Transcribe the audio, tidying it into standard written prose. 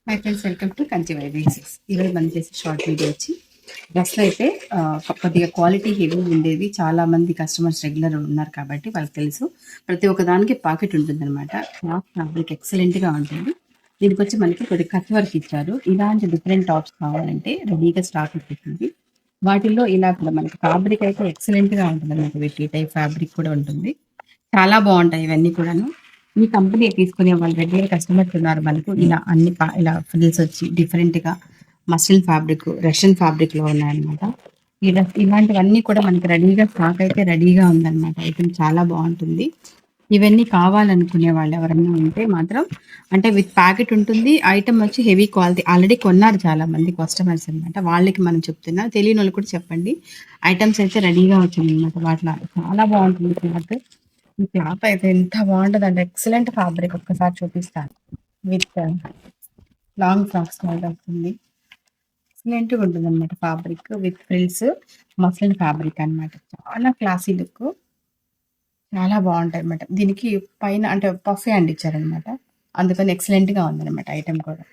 Hi friends, welcome to Kanchi vibrations. ఈరోజు మనం చేసే షార్ట్ వీడియో వచ్చి డ్రెస్లో అయితే కొద్దిగా క్వాలిటీ హెవీ ఉండేవి. చాలా మంది కస్టమర్స్ రెగ్యులర్ ఉన్నారు కాబట్టి వాళ్ళకి తెలుసు. ప్రతి ఒక్క దానికి పాకెట్ ఉంటుంది అనమాట. క్లాత్ ఫ్యాబ్రిక్ ఎక్సలెంట్గా ఉంటుంది. దీనికి వచ్చి మనకి కొద్దిగా కట్ వర్క్ ఇచ్చారు. ఇలాంటి డిఫరెంట్ టాప్స్ కావాలంటే రెడీగా స్టాక్ ఉంటుంది. వాటిల్లో ఇలా కూడా మనకి ఫ్యాబ్రిక్ అయితే ఎక్సలెంట్గా ఉంటుంది అనమాట. వీటి టైప్ ఫ్యాబ్రిక్ కూడా ఉంటుంది. చాలా బాగుంటాయి ఇవన్నీ కూడాను. మీ కంపెనీ తీసుకునే వాళ్ళు రెగ్యులర్ కస్టమర్స్ ఉన్నారు మనకు. ఇలా అన్ని ఇలా ఫ్రిల్స్ వచ్చి డిఫరెంట్గా మస్లిన్ ఫ్యాబ్రిక్, రష్యన్ ఫ్యాబ్రిక్లో ఉన్నాయన్నమాట. ఇలాంటివన్నీ కూడా మనకి రెడీగా స్టాక్ అయితే రెడీగా ఉందన్నమాట. ఐటమ్ చాలా బాగుంటుంది. ఇవన్నీ కావాలనుకునే వాళ్ళు ఎవరైనా ఉంటే మాత్రం, అంటే విత్ ప్యాకెట్ ఉంటుంది. ఐటమ్ వచ్చి హెవీ క్వాలిటీ ఆల్రెడీ కొన్నారు చాలా మంది కస్టమర్స్ అనమాట. వాళ్ళకి మనం చెప్తున్నా, తెలియని వాళ్ళు కూడా చెప్పండి. ఐటమ్స్ అయితే రెడీగా వచ్చింది అనమాట. వాటిలో చాలా బాగుంటుంది క్లాత్. ఈ క్లాత్ అయితే ఎంత బాగుంటుందంటే ఎక్సలెంట్ ఫ్యాబ్రిక్. ఒక్కసారి చూపిస్తాను. విత్ లాంగ్ ఫ్రాక్స్ లాగా వస్తుంది. ఎక్సలెంట్గా ఉంటుంది అనమాట fabric with frills. Muslin fabric అనమాట. చాలా క్లాసీ లుక్. చాలా బాగుంటాయి అనమాట. దీనికి పైన అంటే పఫ్ హ్యాండ్ ఇచ్చారనమాట. అందుకని ఎక్సలెంట్గా ఉందన్నమాట ఐటమ్ కూడా.